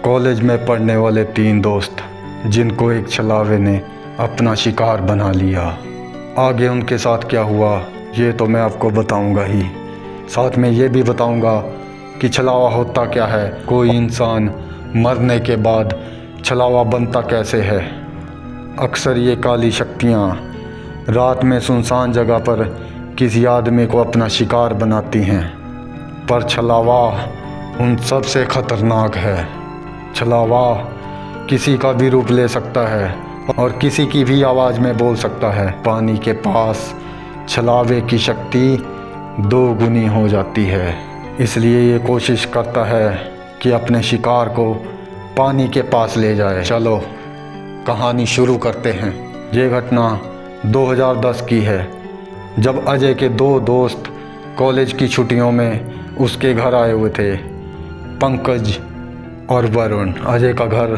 College में पढ़ने वाले 3 दोस्त जिनको एक छलावे ने अपना शिकार बना लिया। आगे उनके साथ क्या हुआ ये तो मैं आपको बताऊंगा ही, साथ में ये भी बताऊंगा कि छलावा होता क्या है, कोई इंसान मरने के बाद छलावा बनता कैसे है। अक्सर ये काली शक्तियाँ रात में सुनसान जगह पर किसी आदमी को अपना शिकार बनाती हैं, पर छलावा उन सब से ख़तरनाक है। छलावा किसी का भी रूप ले सकता है और किसी की भी आवाज़ में बोल सकता है। पानी के पास छलावे की शक्ति 2 गुनी हो जाती है, इसलिए ये कोशिश करता है कि अपने शिकार को पानी के पास ले जाए। चलो कहानी शुरू करते हैं। ये घटना 2010 की है, जब अजय के 2 दोस्त कॉलेज की छुट्टियों में उसके घर आए हुए थे, पंकज और वरुण। अजय का घर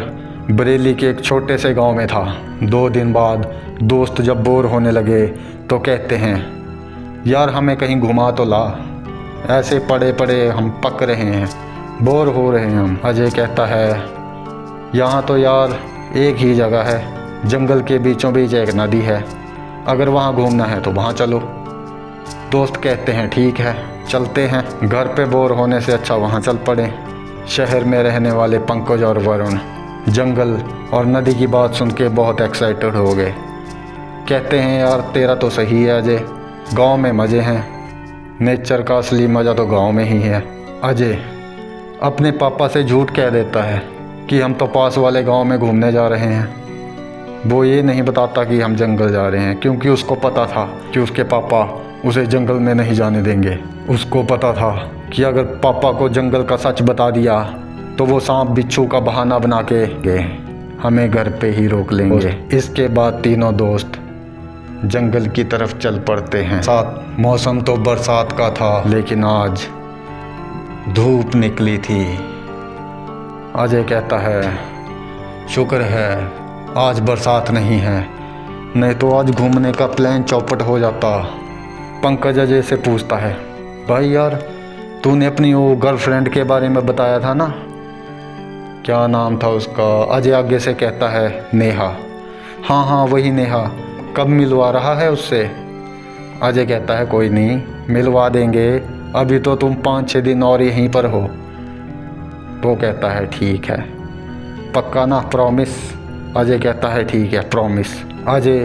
बरेली के एक छोटे से गांव में था। 2 दिन बाद दोस्त जब बोर होने लगे तो कहते हैं, यार हमें कहीं घुमा तो ला, ऐसे पड़े पड़े हम पक रहे हैं, बोर हो रहे हैं हम। अजय कहता है, यहाँ तो यार एक ही जगह है, जंगल के बीचों बीच एक नदी है, अगर वहाँ घूमना है तो वहाँ चलो। दोस्त कहते हैं ठीक है चलते हैं, घर पे बोर होने से अच्छा वहाँ चल पड़े। शहर में रहने वाले पंकज और वरुण जंगल और नदी की बात सुन के बहुत एक्साइटेड हो गए। कहते हैं यार तेरा तो सही है अजय, गांव में मज़े हैं, नेचर का असली मज़ा तो गांव में ही है। अजय अपने पापा से झूठ कह देता है कि हम तो पास वाले गांव में घूमने जा रहे हैं। वो ये नहीं बताता कि हम जंगल जा रहे हैं, क्योंकि उसको पता था कि उसके पापा उसे जंगल में नहीं जाने देंगे। उसको पता था कि अगर पापा को जंगल का सच बता दिया तो वो सांप बिच्छू का बहाना बना के हमें घर पे ही रोक लेंगे। इसके बाद तीनों दोस्त जंगल की तरफ चल पड़ते हैं। साथ मौसम तो बरसात का था, लेकिन आज धूप निकली थी। अजय कहता है, शुक्र है आज बरसात नहीं है, नहीं तो आज घूमने का प्लान चौपट हो जाता। पंकज अजय से पूछता है, भाई यार तूने अपनी वो गर्लफ्रेंड के बारे में बताया था ना, क्या नाम था उसका? अजय आगे से कहता है, नेहा। हाँ वही नेहा, कब मिलवा रहा है उससे? अजय कहता है, कोई नहीं मिलवा देंगे, अभी तो तुम 5-6 दिन और यहीं पर हो। वो कहता है ठीक है, पक्का ना, प्रॉमिस? अजय कहता है ठीक है प्रॉमिस। अजय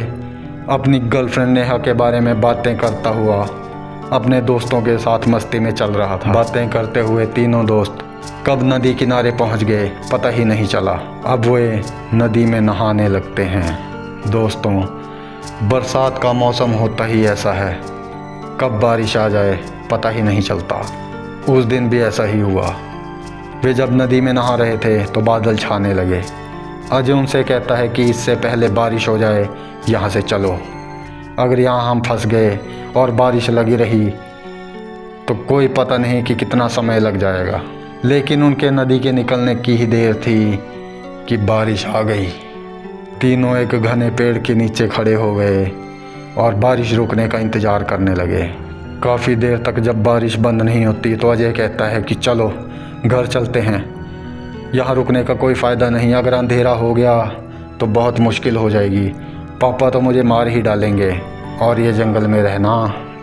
अपनी गर्लफ्रेंड नेहा के बारे में बातें करता हुआ अपने दोस्तों के साथ मस्ती में चल रहा था। बातें करते हुए तीनों दोस्त कब नदी किनारे पहुंच गए पता ही नहीं चला। अब वे नदी में नहाने लगते हैं। दोस्तों बरसात का मौसम होता ही ऐसा है, कब बारिश आ जाए पता ही नहीं चलता। उस दिन भी ऐसा ही हुआ। वे जब नदी में नहा रहे थे तो बादल छाने लगे। अजय उनसे कहता है कि इससे पहले बारिश हो जाए यहाँ से चलो, अगर यहाँ हम फंस गए और बारिश लगी रही तो कोई पता नहीं कि कितना समय लग जाएगा। लेकिन उनके नदी के निकलने की ही देर थी कि बारिश आ गई। तीनों एक घने पेड़ के नीचे खड़े हो गए और बारिश रुकने का इंतज़ार करने लगे। काफ़ी देर तक जब बारिश बंद नहीं होती तो अजय कहता है कि चलो घर चलते हैं, यहाँ रुकने का कोई फ़ायदा नहीं, अगर अंधेरा हो गया तो बहुत मुश्किल हो जाएगी, पापा तो मुझे मार ही डालेंगे, और ये जंगल में रहना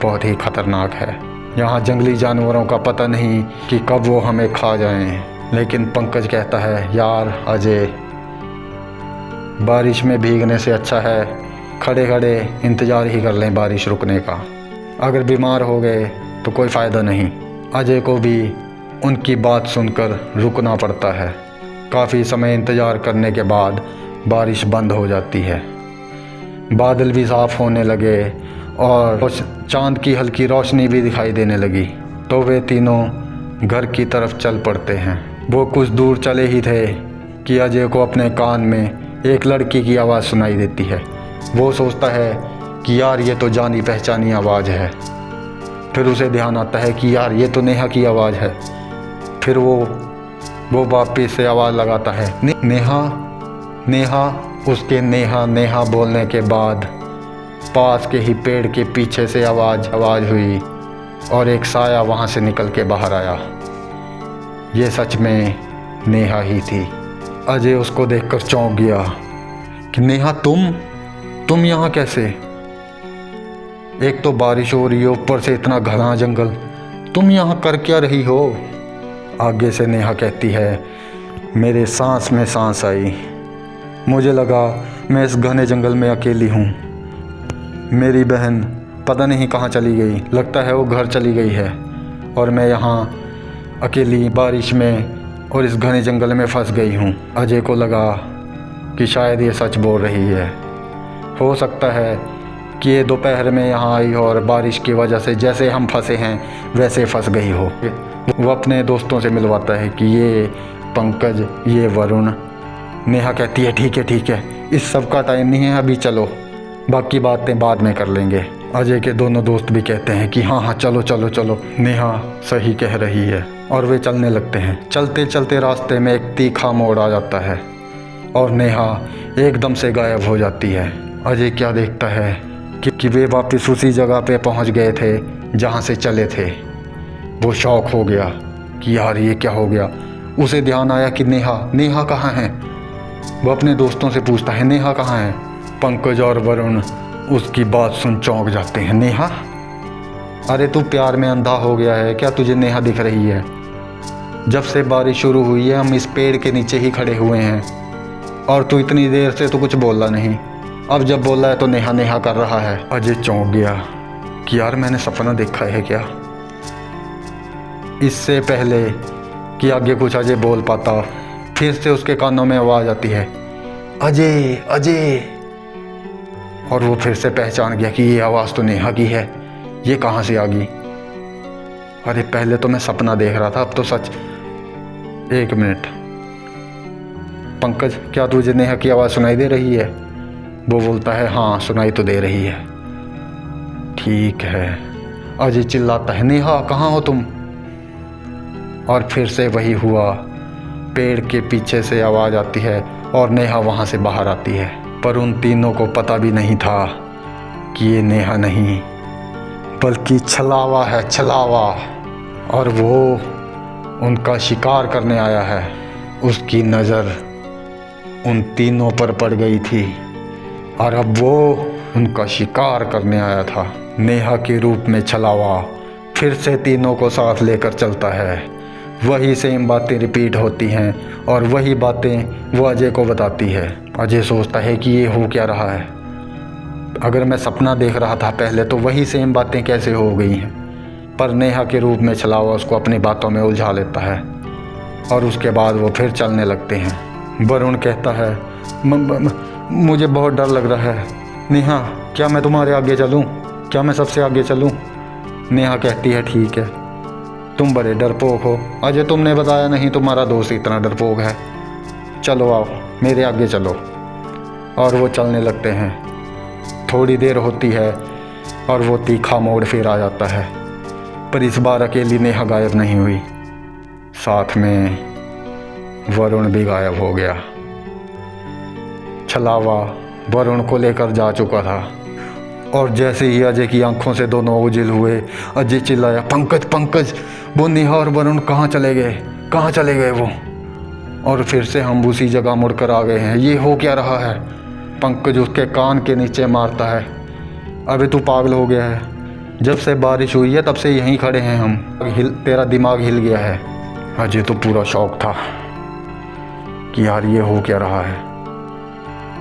बहुत ही ख़तरनाक है, यहाँ जंगली जानवरों का पता नहीं कि कब वो हमें खा जाएं। लेकिन पंकज कहता है, यार अजय बारिश में भीगने से अच्छा है खड़े खड़े इंतज़ार ही कर लें बारिश रुकने का, अगर बीमार हो गए तो कोई फ़ायदा नहीं। अजय को भी उनकी बात सुनकर रुकना पड़ता है। काफ़ी समय इंतज़ार करने के बाद बारिश बंद हो जाती है, बादल भी साफ़ होने लगे और चांद की हल्की रोशनी भी दिखाई देने लगी। तो वे तीनों घर की तरफ चल पड़ते हैं। वो कुछ दूर चले ही थे कि अजय को अपने कान में एक लड़की की आवाज़ सुनाई देती है। वो सोचता है कि यार ये तो जानी पहचानी आवाज़ है। फिर उसे ध्यान आता है कि यार ये तो नेहा की आवाज़ है। फिर वो वापस से आवाज़ लगाता है, नेहा नेहा। उसके नेहा बोलने के बाद पास के ही पेड़ के पीछे से आवाज़ हुई और एक साया वहाँ से निकल के बाहर आया। ये सच में नेहा ही थी। अजय उसको देखकर चौंक गया कि नेहा तुम यहाँ कैसे? एक तो बारिश हो रही है, ऊपर से इतना घना जंगल, तुम यहाँ कर क्या रही हो? आगे से नेहा कहती है, मेरे सांस में सांस आई, मुझे लगा मैं इस घने जंगल में अकेली हूँ। मेरी बहन पता नहीं कहाँ चली गई, लगता है वो घर चली गई है और मैं यहाँ अकेली बारिश में और इस घने जंगल में फंस गई हूँ। अजय को लगा कि शायद ये सच बोल रही है। हो सकता है कि ये दोपहर में यहाँ आई और बारिश की वजह से जैसे हम फंसे हैं वैसे फंस गई हो। वो अपने दोस्तों से मिलवाता है कि ये पंकज, ये वरुण। नेहा कहती है ठीक है, इस सब का टाइम नहीं है, अभी चलो, बाकी बातें बाद में कर लेंगे। अजय के दोनों दोस्त भी कहते हैं कि हाँ चलो। नेहा सही कह रही है और वे चलने लगते हैं। चलते चलते रास्ते में एक तीखा मोड़ आ जाता है और नेहा एकदम से गायब हो जाती है। अजय क्या देखता है कि वे वापस उसी जगह पे पहुंच गए थे जहां से चले थे। वो शौक हो गया कि यार ये क्या हो गया। उसे ध्यान आया कि नेहा कहाँ है। वो अपने दोस्तों से पूछता है, नेहा कहाँ है? पंकज और वरुण उसकी बात सुन चौंक जाते हैं। नेहा? अरे तू प्यार में अंधा हो गया है क्या? तुझे नेहा दिख रही है? जब से बारिश शुरू हुई है हम इस पेड़ के नीचे ही खड़े हुए हैं और तू इतनी देर से तो कुछ बोला नहीं, अब जब बोला है तो नेहा कर रहा है। अजय चौंक गया कि यार मैंने सपना देखा है क्या? इससे पहले कि आगे कुछ अजय बोल पाता, फिर से उसके कानों में आवाज़ आती है, अजय। और वो फिर से पहचान गया कि ये आवाज़ तो नेहा की है, ये कहाँ से आ गई? अरे पहले तो मैं सपना देख रहा था, अब तो सच। एक मिनट, पंकज क्या तुझे नेहा की आवाज़ सुनाई दे रही है? वो बोलता है, हाँ सुनाई तो दे रही है। ठीक है। अजय चिल्लाता है, नेहा कहाँ हो तुम? और फिर से वही हुआ, पेड़ के पीछे से आवाज़ आती है और नेहा वहाँ से बाहर आती है। पर उन तीनों को पता भी नहीं था कि ये नेहा नहीं बल्कि छलावा है, छलावा। और वो उनका शिकार करने आया है। उसकी नज़र उन तीनों पर पड़ गई थी और अब वो उनका शिकार करने आया था। नेहा के रूप में छलावा फिर से तीनों को साथ लेकर चलता है। वही सेम बातें रिपीट होती हैं और वही बातें वो अजय को बताती है। अजय सोचता है कि ये हो क्या रहा है? अगर मैं सपना देख रहा था पहले तो वही सेम बातें कैसे हो गई हैं? पर नेहा के रूप में छलावा उसको अपनी बातों में उलझा लेता है और उसके बाद वो फिर चलने लगते हैं। वरुण कहता है, मुझे बहुत डर लग रहा है। नेहा क्या मैं तुम्हारे आगे चलूँ? क्या मैं सबसे आगे चलूँ? नेहा कहती है, ठीक है, तुम बड़े डरपोक हो। अजय तुमने बताया नहीं तुम्हारा दोस्त इतना डरपोक है। चलो आओ मेरे आगे चलो। और वो चलने लगते हैं। थोड़ी देर होती है और वो तीखा मोड़ फिर आ जाता है, पर इस बार अकेली नेहा गायब नहीं हुई, साथ में वरुण भी गायब हो गया। छलावा वरुण को लेकर जा चुका था और जैसे ही अजय की आंखों से दोनों ओझल हुए, अजय चिल्लाया, पंकज, वो नेहा और वरुण कहाँ चले गए वो? और फिर से हम उसी जगह मुड़कर आ गए हैं। ये हो क्या रहा है? पंकज उसके कान के नीचे मारता है, अबे तू पागल हो गया है? जब से बारिश हुई है तब से यहीं खड़े हैं हम, तेरा दिमाग हिल गया है। अजय तो पूरा शौक था कि यार ये हो क्या रहा है।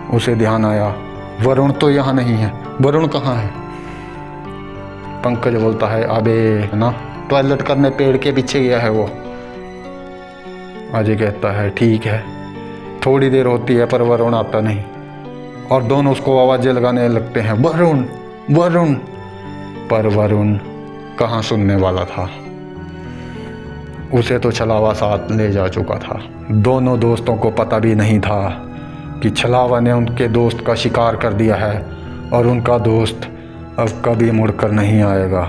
उसे ध्यान आया, वरुण तो यहाँ नहीं है। वरुण कहाँ है? पंकज बोलता है, अबे ना टॉयलेट करने पेड़ के पीछे गया है वो। अजय कहता है, ठीक है। थोड़ी देर होती है पर वरुण आता नहीं और दोनों उसको आवाज़ें लगाने लगते हैं, वरुण। पर वरुण कहाँ सुनने वाला था, उसे तो छलावा साथ ले जा चुका था। दोनों दोस्तों को पता भी नहीं था कि छलावा ने उनके दोस्त का शिकार कर दिया है और उनका दोस्त अब कभी मुड़कर नहीं आएगा।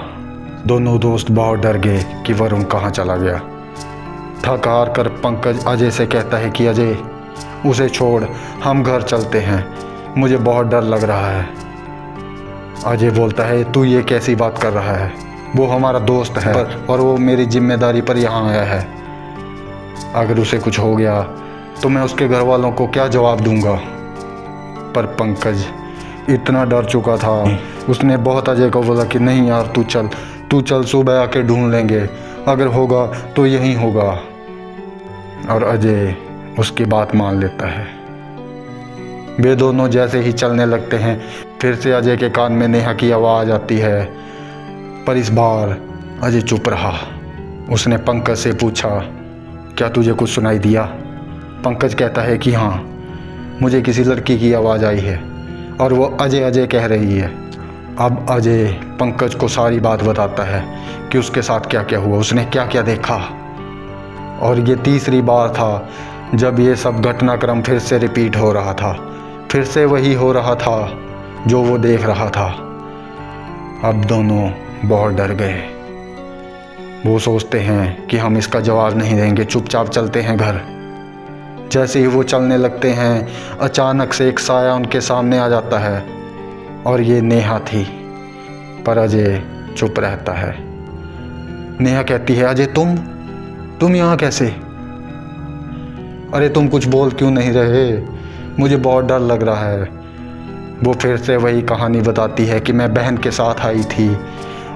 दोनों दोस्त बहुत डर गए कि वरुण कहाँ चला गया। थक हार कर पंकज अजय से कहता है कि अजय उसे छोड़, हम घर चलते हैं, मुझे बहुत डर लग रहा है। अजय बोलता है, तू ये कैसी बात कर रहा है? वो हमारा दोस्त है और वो मेरी जिम्मेदारी पर यहाँ आया है। अगर उसे कुछ हो गया तो मैं उसके घर वालों को क्या जवाब दूंगा। पर पंकज इतना डर चुका था, उसने बहुत अजय को बोला कि नहीं यार तू चल सुबह आके ढूंढ लेंगे, अगर होगा तो यहीं होगा। और अजय उसकी बात मान लेता है। वे दोनों जैसे ही चलने लगते हैं, फिर से अजय के कान में नेहा की आवाज़ आती है, पर इस बार अजय चुप रहा। उसने पंकज से पूछा, क्या तुझे कुछ सुनाई दिया? पंकज कहता है कि हाँ, मुझे किसी लड़की की आवाज़ आई है और वो अजय अजय कह रही है। अब अजय पंकज को सारी बात बताता है कि उसके साथ क्या क्या हुआ, उसने क्या क्या देखा। और ये तीसरी बार था जब ये सब घटनाक्रम फिर से रिपीट हो रहा था, फिर से वही हो रहा था जो वो देख रहा था। अब दोनों बहुत डर गए। वो सोचते हैं कि हम इसका जवाब नहीं देंगे, चुपचाप चलते हैं घर। जैसे ही वो चलने लगते हैं, अचानक से एक साया उनके सामने आ जाता है और ये नेहा थी। पर अजय चुप रहता है। नेहा कहती है, अजय तुम यहाँ कैसे? अरे तुम कुछ बोल क्यों नहीं रहे? मुझे बहुत डर लग रहा है। वो फिर से वही कहानी बताती है कि मैं बहन के साथ आई थी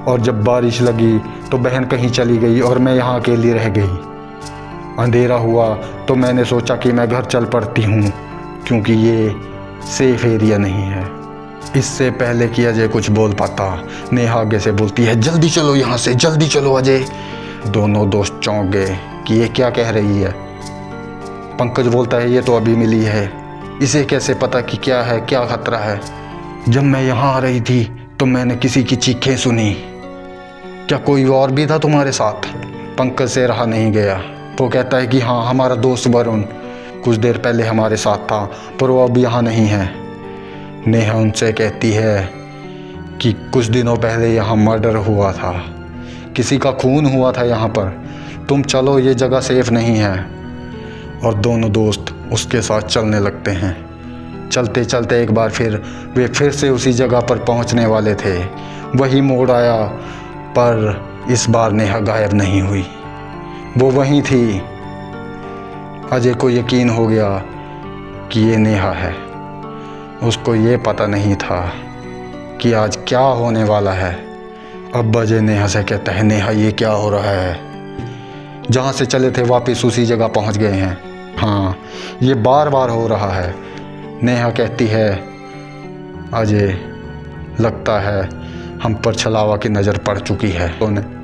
और जब बारिश लगी तो बहन कहीं चली गई और मैं यहाँ अकेली रह गई। अंधेरा हुआ तो मैंने सोचा कि मैं घर चल पड़ती हूँ क्योंकि ये सेफ एरिया नहीं है। इससे पहले कि अजय कुछ बोल पाता, नेहा आगे से बोलती है, जल्दी चलो यहाँ से, जल्दी चलो अजय। दोनों दोस्त चौंक गए कि ये क्या कह रही है। पंकज बोलता है, ये तो अभी मिली है, इसे कैसे पता कि क्या है, क्या खतरा है? जब मैं यहाँ आ रही थी तो मैंने किसी की चीखें सुनी। क्या कोई और भी था तुम्हारे साथ? पंकज से रहा नहीं गया। वो कहता है कि हाँ, हमारा दोस्त वरुण कुछ देर पहले हमारे साथ था, पर वो अब यहाँ नहीं है। नेहा उनसे कहती है कि कुछ दिनों पहले यहाँ मर्डर हुआ था, किसी का खून हुआ था यहाँ पर, तुम चलो, ये जगह सेफ नहीं है। और दोनों दोस्त उसके साथ चलने लगते हैं। चलते चलते एक बार वे फिर से उसी जगह पर पहुंचने वाले थे। वही मोड़ आया, पर इस बार नेहा गायब नहीं हुई, वो वहीं थी। अजय को यकीन हो गया कि ये नेहा है। उसको ये पता नहीं था कि आज क्या होने वाला है। अब अजय नेहा से कहता है, नेहा ये क्या हो रहा है? जहाँ से चले थे वापस उसी जगह पहुँच गए हैं। हाँ, ये बार बार हो रहा है। नेहा कहती है, अजय लगता है हम पर छलावा की नज़र पड़ चुकी है।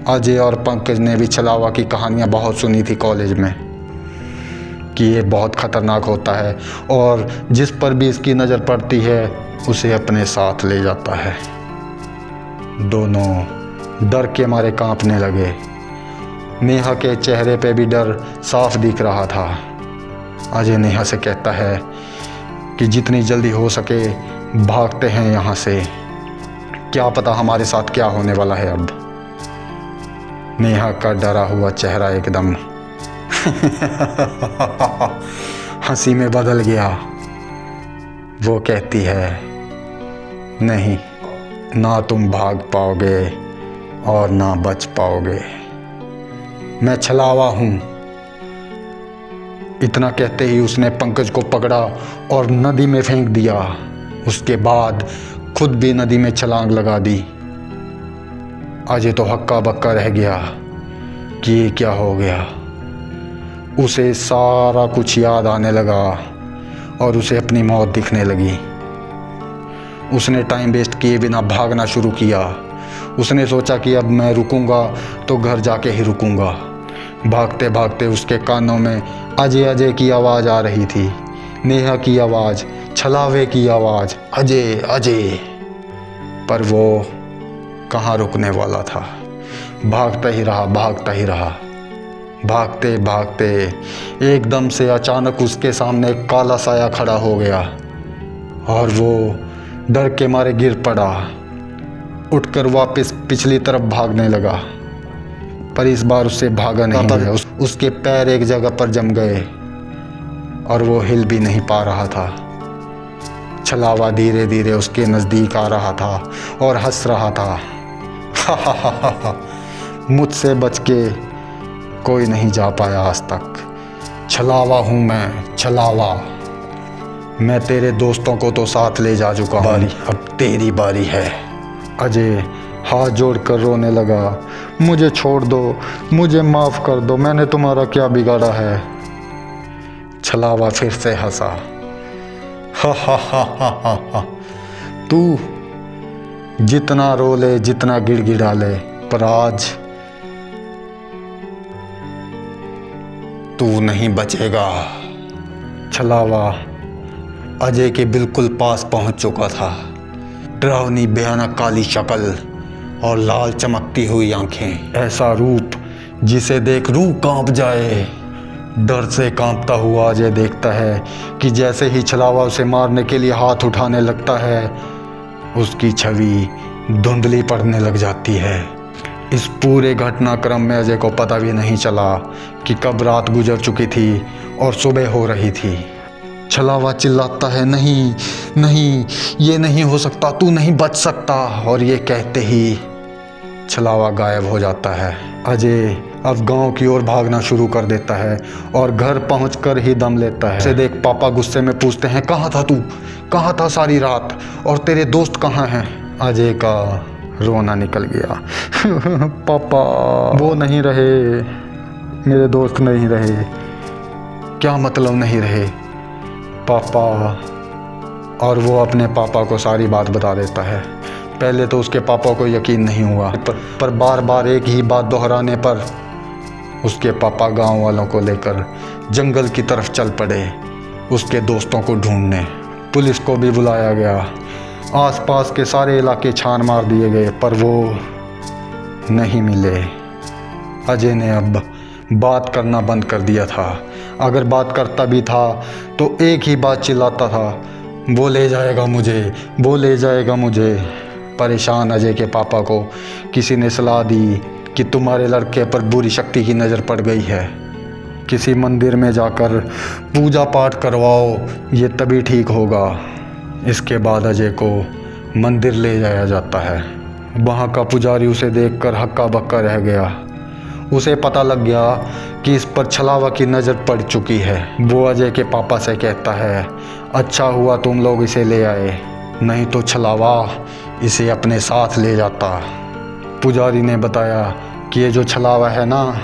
अजय और पंकज ने भी छलावा की कहानियाँ बहुत सुनी थी कॉलेज में कि ये बहुत ख़तरनाक होता है और जिस पर भी इसकी नज़र पड़ती है उसे अपने साथ ले जाता है। दोनों डर के मारे कांपने लगे। नेहा के चेहरे पे भी डर साफ दिख रहा था। अजय नेहा से कहता है कि जितनी जल्दी हो सके भागते हैं यहाँ से, क्या पता हमारे साथ क्या होने वाला है अब। नेहा का डरा हुआ चेहरा एकदम हंसी में बदल गया। वो कहती है, नहीं, ना तुम भाग पाओगे और ना बच पाओगे, मैं छलावा हूँ। इतना कहते ही उसने पंकज को पकड़ा और नदी में फेंक दिया। उसके बाद खुद भी नदी में छलांग लगा दी। अजय तो हक्का बक्का रह गया कि ये क्या हो गया। उसे सारा कुछ याद आने लगा और उसे अपनी मौत दिखने लगी। उसने टाइम वेस्ट किए बिना भागना शुरू किया। उसने सोचा कि अब मैं रुकूंगा तो घर जाके ही रुकूंगा। भागते भागते उसके कानों में अजय अजय की आवाज़ आ रही थी, नेहा की आवाज़, छलावे की आवाज़, अजय अजय। पर वो कहाँ रुकने वाला था। भागता ही रहा, भागता ही रहा। भागते भागते एकदम से अचानक उसके सामने एक काला साया खड़ा हो गया और वो डर के मारे गिर पड़ा। उठकर वापस पिछली तरफ भागने लगा, पर इस बार उससे भागा नहीं गया। उसके पैर एक जगह पर जम गए और वो हिल भी नहीं पा रहा था। छलावा धीरे धीरे उसके नज़दीक आ रहा था और हंस रहा था। मुझसे बच के कोई नहीं जा पाया आज तक। छलावा हूँ मैं, छलावा। मैं तेरे दोस्तों को तो साथ ले जा चुका हूँ, अब तेरी बारी है। अजय हाथ जोड़कर रोने लगा। मुझे छोड़ दो, मुझे माफ़ कर दो, मैंने तुम्हारा क्या बिगाड़ा है। छलावा फिर से हंसा। हा हा हा हा हा हा। तू जितना रो ले, जितना गिड़गिड़ा ले, पर आज तू नहीं बचेगा। छलावा अजय के बिल्कुल पास पहुंच चुका था। डरावनी भयानक काली शक्ल और लाल चमकती हुई आंखें, ऐसा रूप जिसे देख रूह कांप जाए। डर से कांपता हुआ अजय देखता है कि जैसे ही छलावा उसे मारने के लिए हाथ उठाने लगता है, उसकी छवि धुंधली पड़ने लग जाती है। इस पूरे घटनाक्रम में अजय को पता भी नहीं चला कि कब रात गुजर चुकी थी और सुबह हो रही थी। छलावा चिल्लाता है, नहीं नहीं, ये नहीं हो सकता, तू नहीं बच सकता। और ये कहते ही छलावा गायब हो जाता है। अजय अब गांव की ओर भागना शुरू कर देता है और घर पहुंचकर ही दम लेता है। उसे देख पापा गुस्से में पूछते हैं, कहाँ था तू, कहाँ था सारी रात, और तेरे दोस्त कहाँ हैं। अजय का रोना निकल गया। पापा वो नहीं रहे, मेरे दोस्त नहीं रहे। क्या मतलब नहीं रहे पापा? और वो अपने पापा को सारी बात बता देता है। पहले तो उसके पापा को यकीन नहीं हुआ, पर बार बार एक ही बात दोहराने पर उसके पापा गांव वालों को लेकर जंगल की तरफ चल पड़े, उसके दोस्तों को ढूंढने। पुलिस को भी बुलाया गया, आसपास के सारे इलाके छान मार दिए गए, पर वो नहीं मिले। अजय ने अब बात करना बंद कर दिया था। अगर बात करता भी था तो एक ही बात चिल्लाता था, वो ले जाएगा मुझे, वो ले जाएगा मुझे। परेशान अजय के पापा को किसी ने सलाह दी कि तुम्हारे लड़के पर बुरी शक्ति की नज़र पड़ गई है, किसी मंदिर में जाकर पूजा पाठ करवाओ, ये तभी ठीक होगा। इसके बाद अजय को मंदिर ले जाया जाता है। वहाँ का पुजारी उसे देखकर हक्का बक्का रह गया। उसे पता लग गया कि इस पर छलावा की नज़र पड़ चुकी है। वो अजय के पापा से कहता है, अच्छा हुआ तुम लोग इसे ले आए, नहीं तो छलावा इसे अपने साथ ले जाता। पुजारी ने बताया कि ये जो छलावा है ना,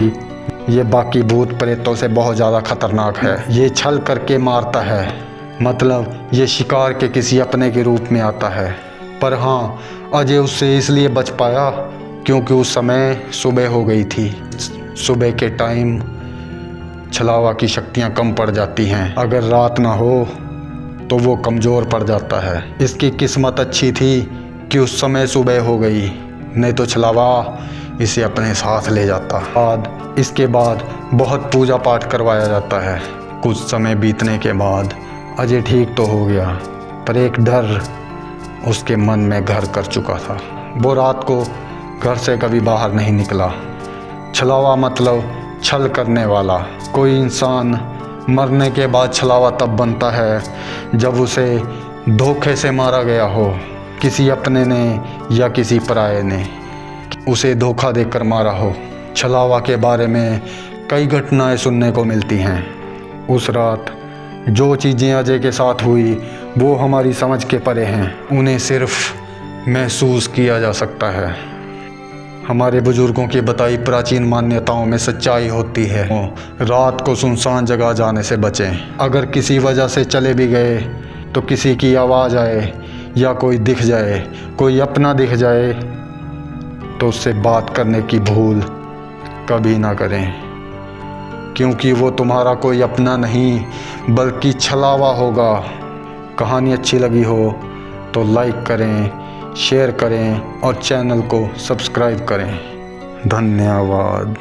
ये बाकी भूत प्रेतों से बहुत ज़्यादा खतरनाक है। ये छल करके मारता है, मतलब ये शिकार के किसी अपने के रूप में आता है। पर हाँ, अजय उससे इसलिए बच पाया क्योंकि उस समय सुबह हो गई थी। सुबह के टाइम छलावा की शक्तियाँ कम पड़ जाती हैं, अगर रात ना हो तो वो कमज़ोर पड़ जाता है। इसकी किस्मत अच्छी थी कि उस समय सुबह हो गई, नहीं तो छलावा इसे अपने साथ ले जाता। इसके बाद बहुत पूजा पाठ करवाया जाता है। कुछ समय बीतने के बाद अजय ठीक तो हो गया, पर एक डर उसके मन में घर कर चुका था। वो रात को घर से कभी बाहर नहीं निकला। छलावा मतलब छल करने वाला। कोई इंसान मरने के बाद छलावा तब बनता है जब उसे धोखे से मारा गया हो, किसी अपने ने या किसी पराये ने उसे धोखा देकर मारा हो। छलावा के बारे में कई घटनाएं सुनने को मिलती हैं। उस रात जो चीज़ें अजय के साथ हुई वो हमारी समझ के परे हैं, उन्हें सिर्फ महसूस किया जा सकता है। हमारे बुजुर्गों की बताई प्राचीन मान्यताओं में सच्चाई होती है। रात को सुनसान जगह जाने से बचें। अगर किसी वजह से चले भी गए तो किसी की आवाज़ आए या कोई दिख जाए, कोई अपना दिख जाए, तो उससे बात करने की भूल कभी ना करें, क्योंकि वो तुम्हारा कोई अपना नहीं बल्कि छलावा होगा। कहानी अच्छी लगी हो तो लाइक करें, शेयर करें और चैनल को सब्सक्राइब करें। धन्यवाद।